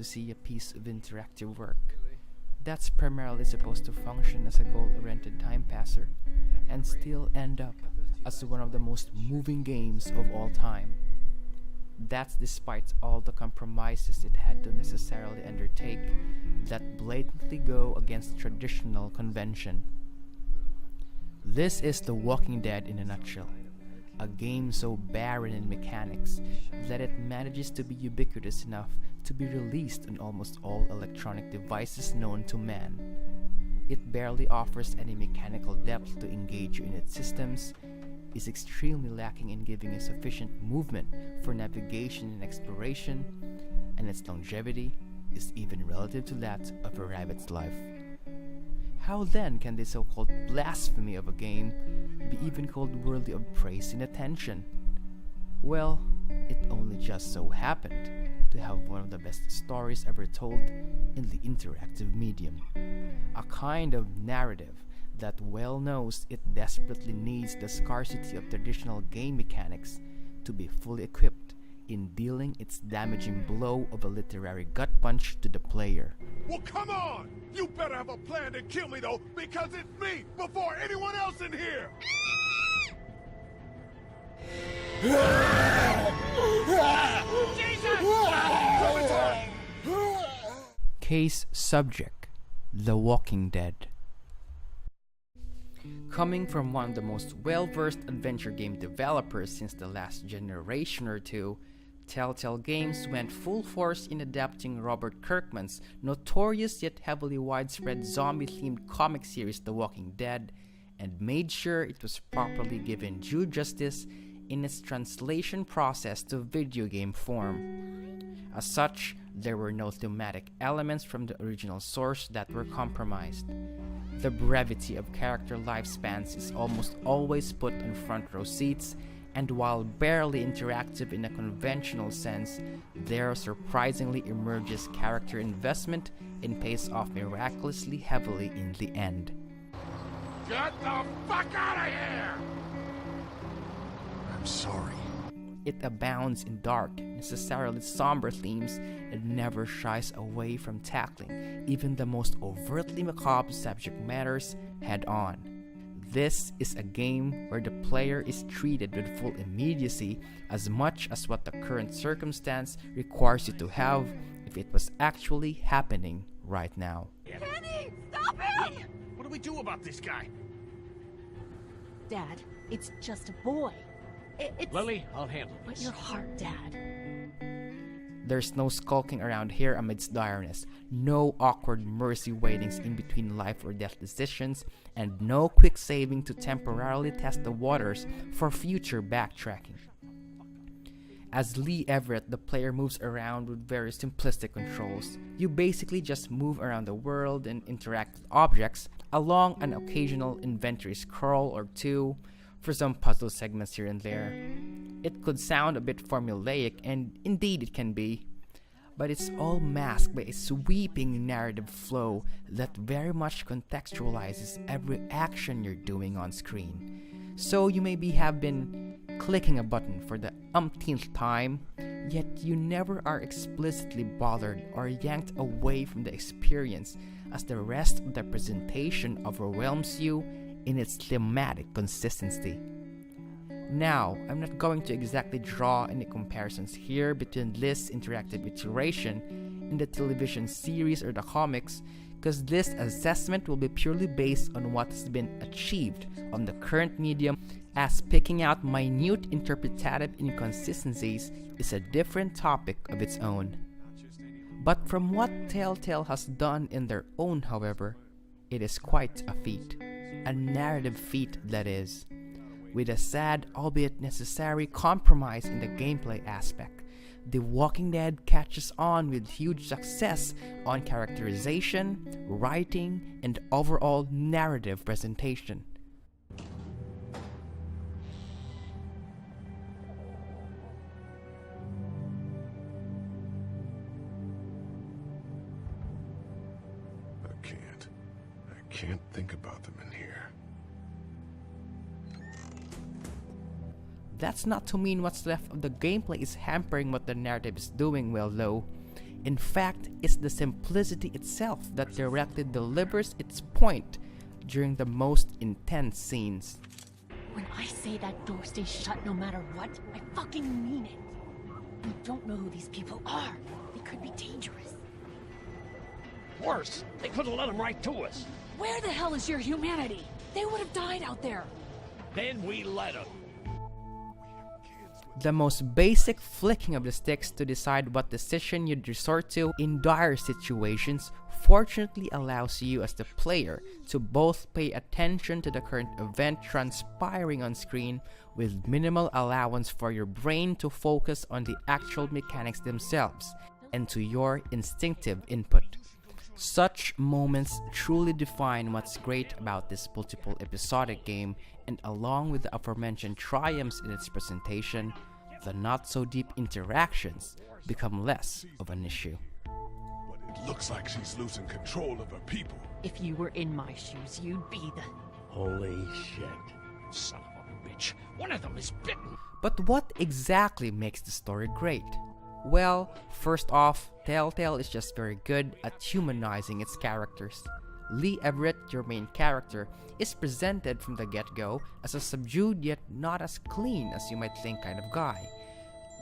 to see a piece of interactive work that's primarily supposed to function as a goal-oriented time passer and still end up as one of the most moving games of all time. That's despite all the compromises it had to necessarily undertake that blatantly go against traditional convention. This is The Walking Dead in a nutshell. A game so barren in mechanics that it manages to be ubiquitous enough to be released on almost all electronic devices known to man. It barely offers any mechanical depth to engage you in its systems, is extremely lacking in giving you sufficient movement for navigation and exploration, and its longevity is even relative to that of a rabbit's life. How then can this so-called blasphemy of a game be even called worthy of praise and attention? Well, it only just so happened to have one of the best stories ever told in the interactive medium. A kind of narrative that well knows it desperately needs the scarcity of traditional game mechanics to be fully equipped in dealing its damaging blow of a literary gut punch to the player. Well, come on! You better have a plan to kill me, though, because it's me before anyone else in here! Case subject: The Walking Dead. Coming from one of the most well-versed adventure game developers since the last generation or two, Telltale Games went full force in adapting Robert Kirkman's notorious yet heavily widespread zombie-themed comic series The Walking Dead, and made sure it was properly given due justice in its translation process to video game form. As such, there were no thematic elements from the original source that were compromised. The brevity of character lifespans is almost always put on front row seats, and while barely interactive in a conventional sense, there surprisingly emerges character investment and pays off miraculously heavily in the end. Get the fuck out of here! I'm sorry. It abounds in dark, necessarily somber themes and never shies away from tackling even the most overtly macabre subject matters head on. This is a game where the player is treated with full immediacy as much as what the current circumstance requires you to have if it was actually happening right now. Kenny, stop him! What do we do about this guy? Dad, it's just a boy. It's... Lily, I'll handle But this. your heart, Dad. There's no skulking around here amidst direness, no awkward mercy waitings in between life or death decisions, and no quick saving to temporarily test the waters for future backtracking. As Lee Everett, the player moves around with very simplistic controls. You basically just move around the world and interact with objects, along an occasional inventory scroll or two, for some puzzle segments here and there. It could sound a bit formulaic, and indeed it can be, but it's all masked by a sweeping narrative flow that very much contextualizes every action you're doing on screen. So you maybe have been clicking a button for the umpteenth time, yet you never are explicitly bothered or yanked away from the experience as the rest of the presentation overwhelms you in its thematic consistency. Now, I'm not going to exactly draw any comparisons here between this interactive iteration in the television series or the comics, because this assessment will be purely based on what has been achieved on the current medium, as picking out minute interpretative inconsistencies is a different topic of its own. But from what Telltale has done in their own, however, it is quite a feat. A narrative feat, that is, with a sad, albeit necessary, compromise in the gameplay aspect. The Walking Dead catches on with huge success on characterization, writing, and overall narrative presentation. I can't think about them in here. That's not to mean what's left of the gameplay is hampering what the narrative is doing well, though. In fact, it's the simplicity itself that directly delivers its point during the most intense scenes. When I say that door stays shut no matter what, I fucking mean it. You don't know who these people are. They could be dangerous. Worse, they could have let them right to us. Where the hell is your humanity? They would have died out there. Then we let them. The most basic flicking of the sticks to decide what decision you'd resort to in dire situations fortunately allows you as the player to both pay attention to the current event transpiring on screen with minimal allowance for your brain to focus on the actual mechanics themselves and to your instinctive input. Such moments truly define what's great about this multiple episodic game, and along with the aforementioned triumphs in its presentation, the not-so-deep interactions become less of an issue. But it looks like she's losing control of her people. If you were in my shoes, you'd be the... Holy shit. Son of a bitch. One of them is bitten. But what exactly makes the story great? Well, first off, Telltale is just very good at humanizing its characters. Lee Everett, your main character, is presented from the get-go as a subdued yet not as clean as you might think kind of guy.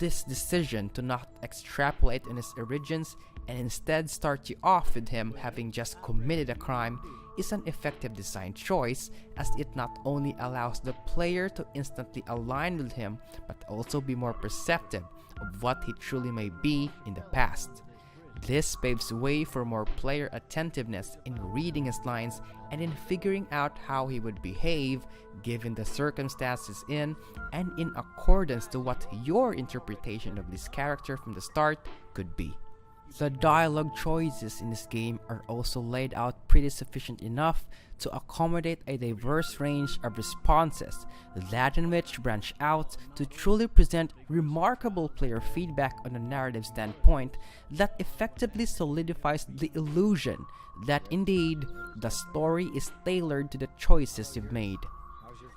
This decision to not extrapolate on his origins and instead start you off with him having just committed a crime is an effective design choice, as it not only allows the player to instantly align with him but also be more perceptive of what he truly may be in the past. This paves way for more player attentiveness in reading his lines and in figuring out how he would behave given the circumstances in and in accordance to what your interpretation of this character from the start could be. The dialogue choices in this game are also laid out pretty sufficient enough to accommodate a diverse range of responses, that in which branch out to truly present remarkable player feedback on a narrative standpoint that effectively solidifies the illusion that indeed the story is tailored to the choices you've made.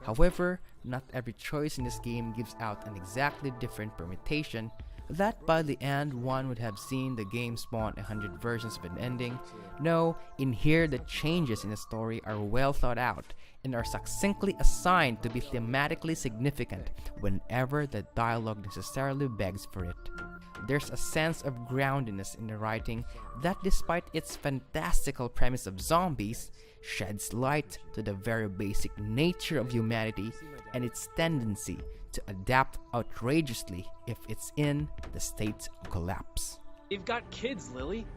However, not every choice in this game gives out an exactly different permutation, that by the end one would have seen the game spawn 100 versions of an ending. No, in here the changes in the story are well thought out and are succinctly assigned to be thematically significant whenever the dialogue necessarily begs for it. There's a sense of groundedness in the writing that, despite its fantastical premise of zombies, sheds light to the very basic nature of humanity and its tendency to adapt outrageously if it's in the state of collapse. You've got kids, Lily.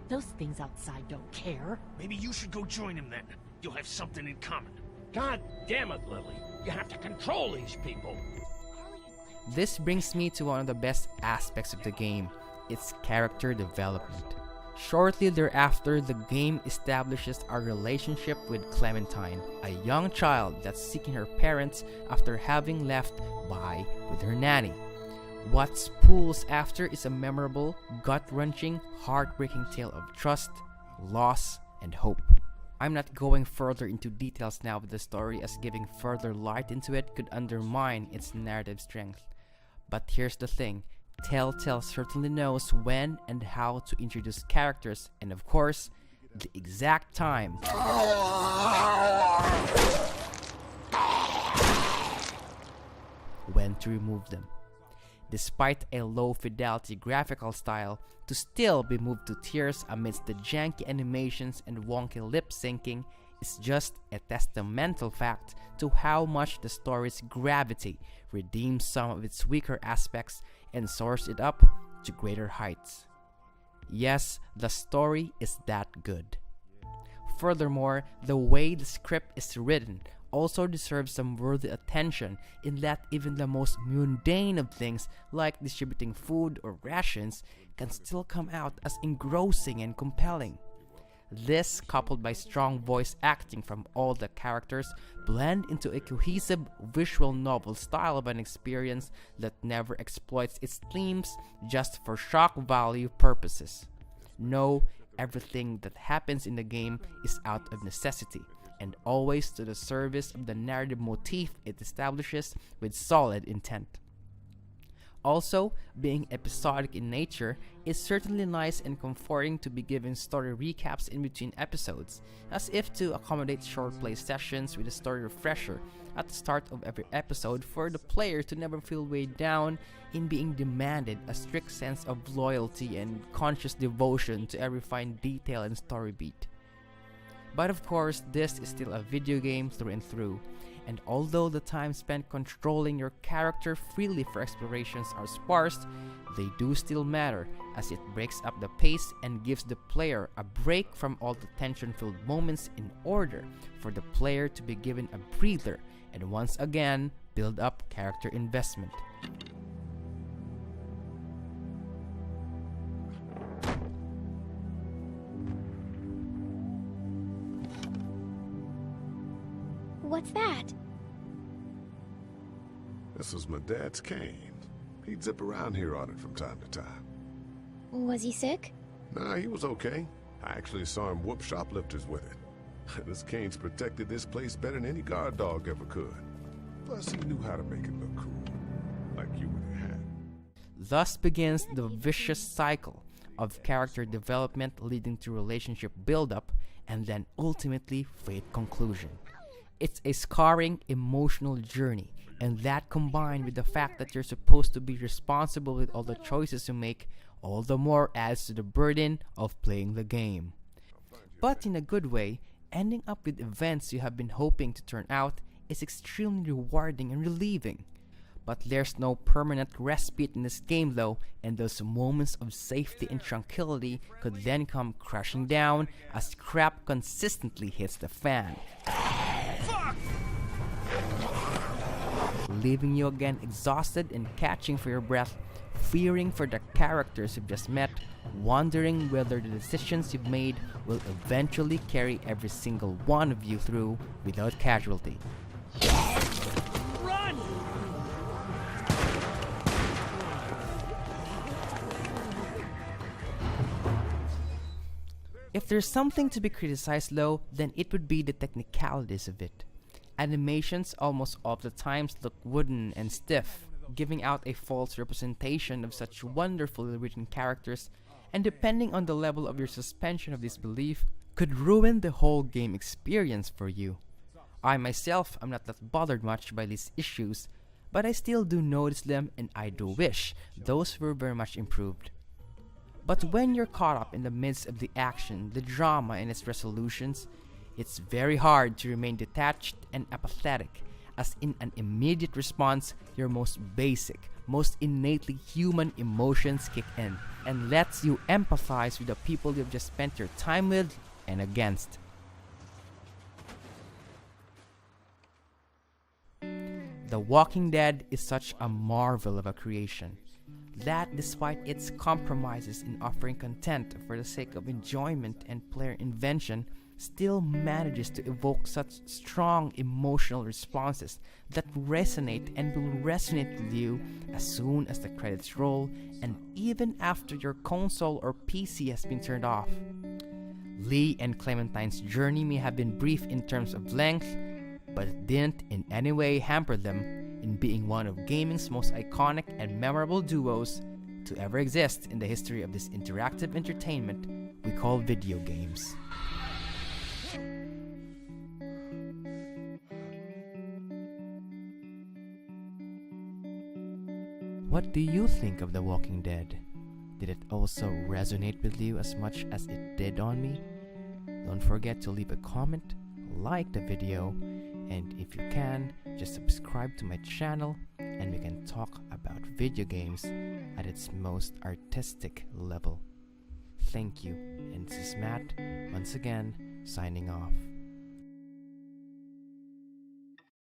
Those things outside don't care. Maybe you should go join him then. You'll have something in common. God damn it, Lily. You have to control these people. This brings me to one of the best aspects of the game, its character development. Shortly thereafter, the game establishes our relationship with Clementine, a young child that's seeking her parents after having left by with her nanny. What spools after is a memorable, gut-wrenching, heartbreaking tale of trust, loss, and hope. I'm not going further into details now with the story, as giving further light into it could undermine its narrative strength. But here's the thing. Telltale certainly knows when and how to introduce characters, and of course, the exact time when to remove them. Despite a low-fidelity graphical style, to still be moved to tears amidst the janky animations and wonky lip-syncing is just a testamental fact to how much the story's gravity redeems some of its weaker aspects and soars it up to greater heights. Yes, the story is that good. Furthermore, the way the script is written also deserves some worthy attention, in that even the most mundane of things like distributing food or rations can still come out as engrossing and compelling. This, coupled by strong voice acting from all the characters, blend into a cohesive visual novel style of an experience that never exploits its themes just for shock value purposes. No, everything that happens in the game is out of necessity, and always to the service of the narrative motif it establishes with solid intent. Also, being episodic in nature, it's certainly nice and comforting to be given story recaps in between episodes, as if to accommodate short play sessions with a story refresher at the start of every episode for the player to never feel weighed down in being demanded a strict sense of loyalty and conscious devotion to every fine detail and story beat. But of course, this is still a video game through and through, and although the time spent controlling your character freely for explorations are sparse, they do still matter, as it breaks up the pace and gives the player a break from all the tension-filled moments in order for the player to be given a breather and once again build up character investment. What's that? This was my dad's cane. He'd zip around here on it from time to time. Was he sick? Nah, he was okay. I actually saw him whoop shoplifters with it. This cane's protected this place better than any guard dog ever could. Plus, he knew how to make it look cool. Like you with your hat. Thus begins the vicious cycle of character development leading to relationship build-up and then ultimately fate conclusion. It's a scarring emotional journey, and that combined with the fact that you're supposed to be responsible with all the choices you make, all the more adds to the burden of playing the game. But in a good way, ending up with events you have been hoping to turn out is extremely rewarding and relieving. But there's no permanent respite in this game though, and those moments of safety and tranquility could then come crashing down as crap consistently hits the fan. Leaving you again exhausted and catching for your breath, fearing for the characters you've just met, wondering whether the decisions you've made will eventually carry every single one of you through without casualty. Run! If there's something to be criticized though, then it would be the technicalities of it. Animations almost all the times look wooden and stiff, giving out a false representation of such wonderfully written characters, and depending on the level of your suspension of disbelief, could ruin the whole game experience for you. I myself am not that bothered much by these issues, but I still do notice them and I do wish those were very much improved. But when you're caught up in the midst of the action, the drama and its resolutions, it's very hard to remain detached and apathetic, as in an immediate response, your most basic, most innately human emotions kick in and lets you empathize with the people you've just spent your time with and against. The Walking Dead is such a marvel of a creation that despite its compromises in offering content for the sake of enjoyment and player invention, still manages to evoke such strong emotional responses that resonate and will resonate with you as soon as the credits roll and even after your console or PC has been turned off. Lee and Clementine's journey may have been brief in terms of length, but it didn't in any way hamper them in being one of gaming's most iconic and memorable duos to ever exist in the history of this interactive entertainment we call video games. What do you think of The Walking Dead? Did it also resonate with you as much as it did on me? Don't forget to leave a comment, like the video, and if you can, just subscribe to my channel and we can talk about video games at its most artistic level. Thank you, and this is Matt, once again, signing off.